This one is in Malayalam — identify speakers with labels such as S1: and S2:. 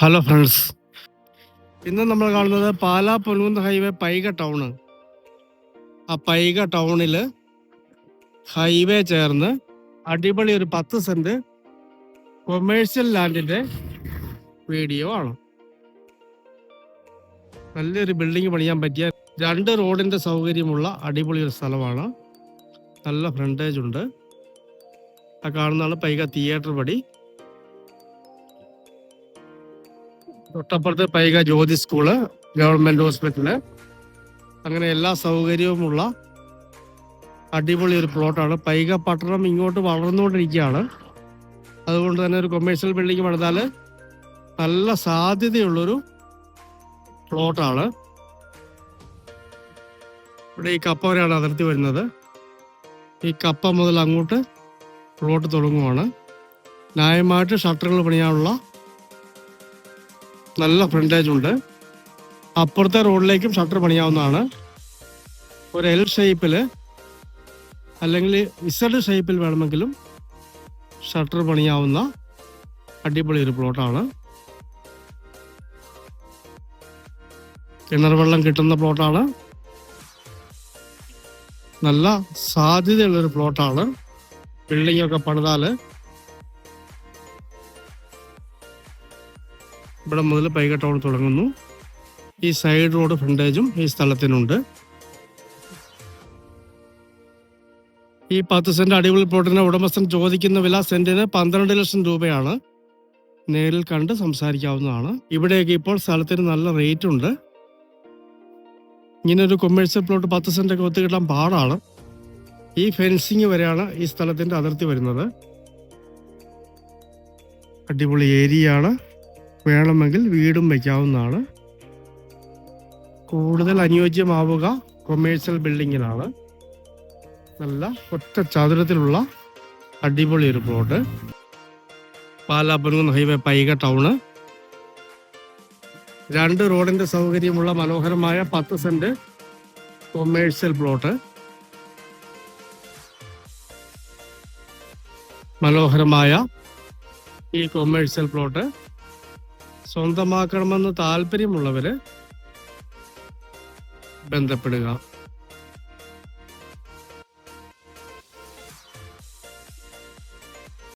S1: ഹലോ ഫ്രണ്ട്സ്, ഇന്ന് നമ്മൾ കാണുന്നത് പാലാ പൊൻകുന്ന് ഹൈവേ പൈക ടൗണ്. ആ പൈക ടൗണിൽ ഹൈവേ ചേർന്ന് അടിപൊളി ഒരു 10 സെന്റ് കൊമേഴ്ഷ്യൽ ലാൻഡിന്റെ വീഡിയോ ആണ്. നല്ലൊരു ബിൽഡിംഗ് പണിയാൻ പറ്റിയ 2 റോഡിന്റെ സൗകര്യമുള്ള അടിപൊളി ഒരു സ്ഥലമാണ്. നല്ല ഫ്രണ്ടേജ് ഉണ്ട്. ആ കാണുന്നതാണ് പൈക തിയേറ്റർ പടി. തൊട്ടപ്പുറത്ത് Paika Jyothi school, government hospital, അങ്ങനെ എല്ലാ സൗകര്യവുമുള്ള അടിപൊളി ഒരു പ്ലോട്ടാണ്. പൈക പട്ടണം ഇങ്ങോട്ട് വളർന്നുകൊണ്ടിരിക്കുകയാണ്. അതുകൊണ്ട് തന്നെ ഒരു കൊമേഴ്ഷ്യൽ ബിൽഡിംഗ് പണിതാൽ നല്ല സാധ്യതയുള്ളൊരു പ്ലോട്ടാണ്. ഇവിടെ ഈ കപ്പ വരെയാണ് അതിർത്തി വരുന്നത്. ഈ കപ്പ മുതൽ അങ്ങോട്ട് പ്ലോട്ട് തുടങ്ങുവാണ്. ന്യായമായിട്ട് ഷട്ടറുകൾ പണിയാനുള്ള നല്ല ഫ്രണ്ടേജ് ഉണ്ട്. അപ്പുറത്തെ റോഡിലേക്കും ഷട്ടർ പണിയാവുന്നതാണ്. ഒരു എൽ ഷേപ്പിൽ അല്ലെങ്കിൽ ഇസഡ് ഷേപ്പിൽ വേണമെങ്കിലും ഷട്ടർ പണിയാവുന്ന അടിപൊളി ഒരു പ്ലോട്ടാണ്. കിണർ വെള്ളം കിട്ടുന്ന പ്ലോട്ടാണ്. നല്ല സാധ്യതയുള്ളൊരു പ്ലോട്ടാണ്. ബിൽഡിംഗ് ഒക്കെ പണിതാൽ ഇവിടെ മുതൽ പൈക ടൗൺ തുടങ്ങുന്നു. ഈ സൈഡ് റോഡ് ഫ്രണ്ടേജും ഈ സ്ഥലത്തിനുണ്ട്. ഈ 10 സെന്റ് അടിപൊളി പ്ലോട്ടിന് ഉടമസ്ഥൻ ചോദിക്കുന്ന വില സെന്റിന് 12 ലക്ഷം രൂപയാണ്. നേരിൽ കണ്ട് സംസാരിക്കാവുന്നതാണ്. ഇവിടെയൊക്കെ ഇപ്പോൾ സ്ഥലത്തിന് നല്ല റേറ്റ് ഉണ്ട്. ഇങ്ങനെ ഒരു കൊമേഴ്ഷ്യൽ പ്ലോട്ട് 10 സെന്റൊക്കെ ഒത്തുകിട്ടാൻ പാടാണ്. ഈ ഫെൻസിങ് വരെയാണ് ഈ സ്ഥലത്തിന്റെ അതിർത്തി വരുന്നത്. അടിപൊളി ഏരിയയാണ്. വേണമെങ്കിൽ വീടും വയ്ക്കാവുന്നതാണ്. കൂടുതൽ അനുയോജ്യമാവുക കൊമേഴ്ഷ്യൽ ബിൽഡിങ്ങിനാണ്. നല്ല ഒറ്റ ചതുരത്തിലുള്ള അടിപൊളി ഒരു plot. Pala Ponkunnam highway Paika town. 2 റോഡിന്റെ സൗകര്യമുള്ള മനോഹരമായ 10 സെന്റ് കൊമേഴ്ഷ്യൽ പ്ലോട്ട്. മനോഹരമായ ഈ കൊമേഴ്ഷ്യൽ പ്ലോട്ട് സ്വന്തമാക്കണമെന്ന് താല്പര്യമുള്ളവര് ബന്ധപ്പെടുക.